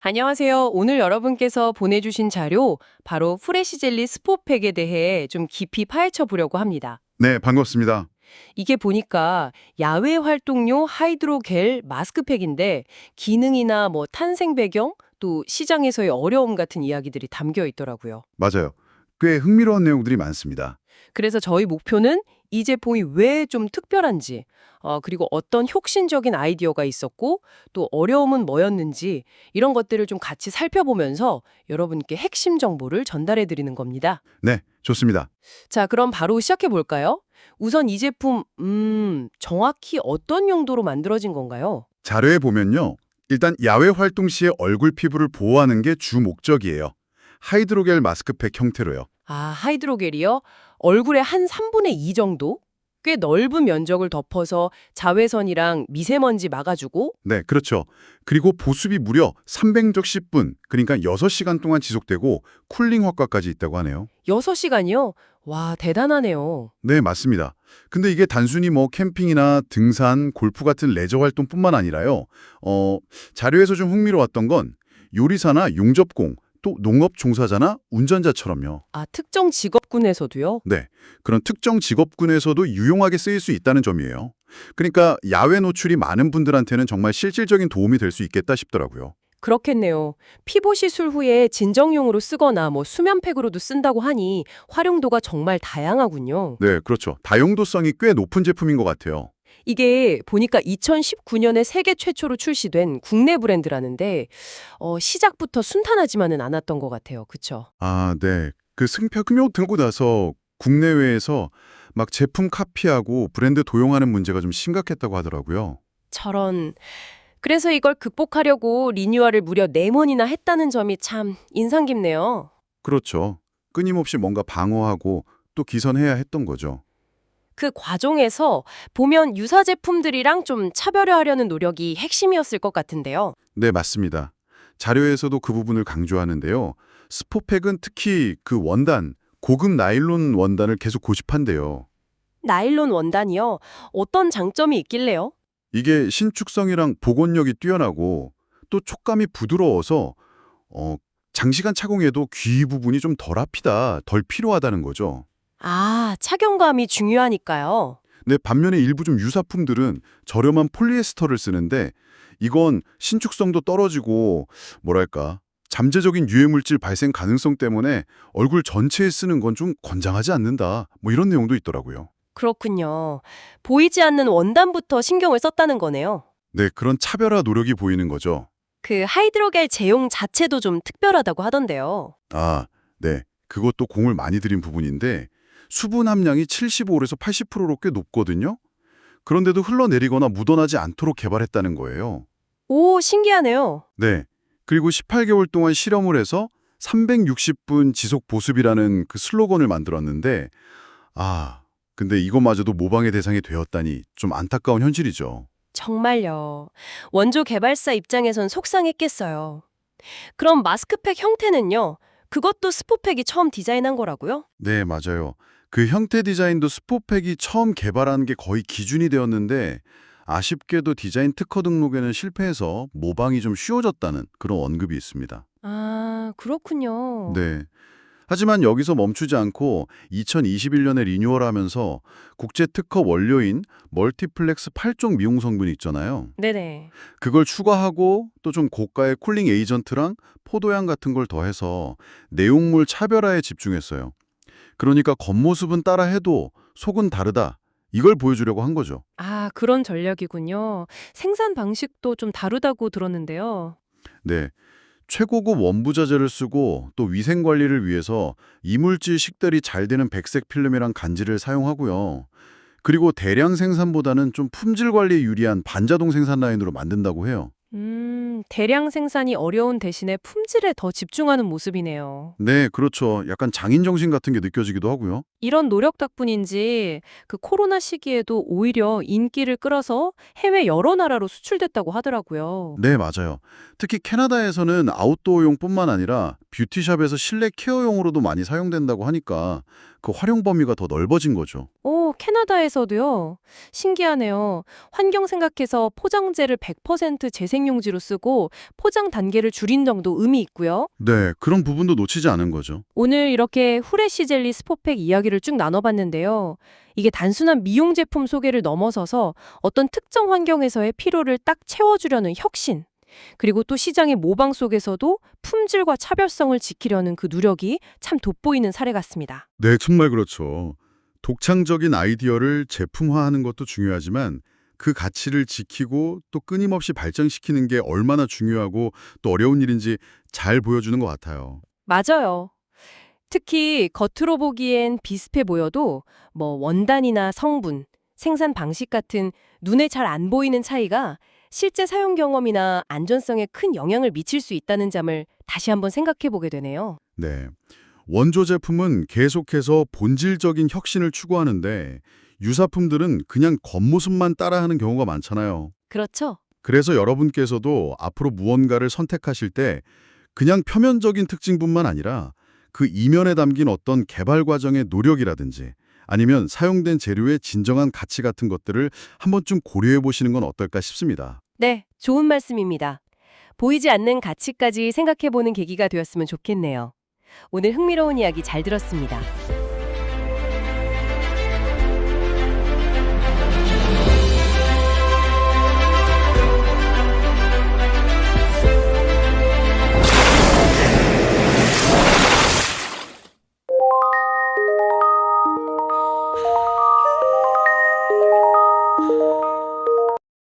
안녕하세요. 오늘 여러분께서 보내주신 자료, 바로 프레시 젤리 스포팩에 대해 좀 깊이 파헤쳐 보려고 합니다. 네, 반갑습니다. 이게 보니까 야외 활동용 하이드로겔 마스크팩인데 기능이나 뭐 탄생 배경, 또 시장에서의 어려움 같은 이야기들이 담겨 있더라고요. 맞아요. 꽤 흥미로운 내용들이 많습니다. 그래서 저희 목표는 이 제품이 왜 좀 특별한지, 그리고 어떤 혁신적인 아이디어가 있었고, 또 어려움은 뭐였는지, 이런 것들을 좀 같이 살펴보면서 여러분께 핵심 정보를 전달해 드리는 겁니다. 네, 좋습니다. 자, 그럼 바로 시작해 볼까요? 우선 이 제품, 정확히 어떤 용도로 만들어진 건가요? 자료에 보면요. 일단 야외 활동 시에 얼굴 피부를 보호하는 게 주 목적이에요. 하이드로겔 마스크팩 형태로요. 아, 하이드로겔이요? 얼굴의 한 3분의 2 정도? 꽤 넓은 면적을 덮어서 자외선이랑 미세먼지 막아주고, 네, 그렇죠. 그리고 보습이 무려 360분, 그러니까 6시간 동안 지속되고 쿨링 효과까지 있다고 하네요. 6시간이요? 와, 대단하네요. 네, 맞습니다. 근데 이게 단순히 뭐 캠핑이나 등산, 골프 같은 레저 활동뿐만 아니라요. 자료에서 좀 흥미로웠던 건 요리사나 용접공, 또 농업 종사자나 운전자처럼요. 아, 특정 직업군에서도요? 네, 그런 특정 직업군에서도 유용하게 쓰일 수 있다는 점이에요. 그러니까 야외 노출이 많은 분들한테는 정말 실질적인 도움이 될 수 있겠다 싶더라고요. 그렇겠네요. 피부 시술 후에 진정용으로 쓰거나 뭐 수면팩으로도 쓴다고 하니 활용도가 정말 다양하군요. 네, 그렇죠. 다용도성이 꽤 높은 제품인 것 같아요. 이게 보니까 2019년에 세계 최초로 출시된 국내 브랜드라는데 시작부터 순탄하지만은 않았던 것 같아요. 그쵸? 아, 네. 그 승표금요 들고 나서 국내외에서 막 제품 카피하고 브랜드 도용하는 문제가 좀 심각했다고 하더라고요. 저런. 그래서 이걸 극복하려고 리뉴얼을 무려 4번이나 했다는 점이 참 인상 깊네요. 그렇죠. 끊임없이 뭔가 방어하고 또 기선해야 했던 거죠. 그 과정에서 보면 유사 제품들이랑 좀 차별화하려는 노력이 핵심이었을 것 같은데요. 네, 맞습니다. 자료에서도 그 부분을 강조하는데요. 스포팩은 특히 그 원단, 고급 나일론 원단을 계속 고집한대요. 나일론 원단이요? 어떤 장점이 있길래요? 이게 신축성이랑 복원력이 뛰어나고 또 촉감이 부드러워서 어, 장시간 착용해도 귀 부분이 좀 덜 아프다, 덜 피로하다는 거죠. 아, 착용감이 중요하니까요. 근데 반면에 일부 좀 유사품들은 저렴한 폴리에스터를 쓰는데 이건 신축성도 떨어지고 뭐랄까 잠재적인 유해물질 발생 가능성 때문에 얼굴 전체에 쓰는 건 좀 권장하지 않는다. 뭐 이런 내용도 있더라고요. 그렇군요. 보이지 않는 원단부터 신경을 썼다는 거네요. 네, 그런 차별화 노력이 보이는 거죠. 그 하이드로겔 제용 자체도 좀 특별하다고 하던데요. 아, 네. 그것도 공을 많이 들인 부분인데 수분 함량이 75에서 80%로 꽤 높거든요. 그런데도 흘러내리거나 묻어나지 않도록 개발했다는 거예요. 오, 신기하네요. 네. 그리고 18개월 동안 실험을 해서 360분 지속 보습이라는 그 슬로건을 만들었는데 근데 이것마저도 모방의 대상이 되었다니 좀 안타까운 현실이죠. 정말요. 원조 개발사 입장에선 속상했겠어요. 그럼 마스크팩 형태는요? 그것도 스포팩이 처음 디자인한 거라고요? 네, 맞아요. 그 형태 디자인도 스포팩이 처음 개발한 게 거의 기준이 되었는데 아쉽게도 디자인 특허 등록에는 실패해서 모방이 좀 쉬워졌다는 그런 언급이 있습니다. 아, 그렇군요. 네. 하지만 여기서 멈추지 않고 2021년에 리뉴얼하면서 국제 특허 원료인 멀티플렉스 8종 미용 성분이 있잖아요. 네네. 그걸 추가하고 또 좀 고가의 쿨링 에이전트랑 포도향 같은 걸 더해서 내용물 차별화에 집중했어요. 그러니까 겉모습은 따라해도 속은 다르다. 이걸 보여주려고 한 거죠. 아, 그런 전략이군요. 생산 방식도 좀 다르다고 들었는데요. 네. 최고급 원부자재를 쓰고 또 위생 관리를 위해서 이물질 식별이 잘 되는 백색 필름이랑 간지를 사용하고요. 그리고 대량 생산보다는 좀 품질 관리에 유리한 반자동 생산 라인으로 만든다고 해요. 대량 생산이 어려운 대신에 품질에 더 집중하는 모습이네요. 네, 그렇죠. 약간 장인 정신 같은 게 느껴지기도 하고요. 이런 노력 덕분인지 그 코로나 시기에도 오히려 인기를 끌어서 해외 여러 나라로 수출됐다고 하더라고요. 네, 맞아요. 특히 캐나다에서는 아웃도어용뿐만 아니라 뷰티샵에서 실내 케어용으로도 많이 사용된다고 하니까 그 활용 범위가 더 넓어진 거죠. 오, 캐나다에서도요. 신기하네요. 환경 생각해서 포장재를 100% 재생용지로 쓰고 포장 단계를 줄인 점도 의미 있고요. 네, 그런 부분도 놓치지 않은 거죠. 오늘 이렇게 후레쉬 젤리 스포팩 이야기를 쭉 나눠봤는데요. 이게 단순한 미용 제품 소개를 넘어서서 어떤 특정 환경에서의 필요를 딱 채워주려는 혁신, 그리고 또 시장의 모방 속에서도 품질과 차별성을 지키려는 그 노력이 참 돋보이는 사례 같습니다. 네, 정말 그렇죠. 독창적인 아이디어를 제품화하는 것도 중요하지만 그 가치를 지키고 또 끊임없이 발전시키는 게 얼마나 중요하고 또 어려운 일인지 잘 보여주는 것 같아요. 맞아요. 특히 겉으로 보기엔 비슷해 보여도 원단이나 성분, 생산 방식 같은 눈에 잘 안 보이는 차이가 실제 사용 경험이나 안전성에 큰 영향을 미칠 수 있다는 점을 다시 한번 생각해 보게 되네요. 네. 원조 제품은 계속해서 본질적인 혁신을 추구하는데 유사품들은 그냥 겉모습만 따라하는 경우가 많잖아요. 그렇죠? 그래서 여러분께서도 앞으로 무언가를 선택하실 때 그냥 표면적인 특징뿐만 아니라 그 이면에 담긴 어떤 개발 과정의 노력이라든지 아니면 사용된 재료의 진정한 가치 같은 것들을 한 번쯤 고려해 보시는 건 어떨까 싶습니다. 네, 좋은 말씀입니다. 보이지 않는 가치까지 생각해 보는 계기가 되었으면 좋겠네요. 오늘 흥미로운 이야기 잘 들었습니다.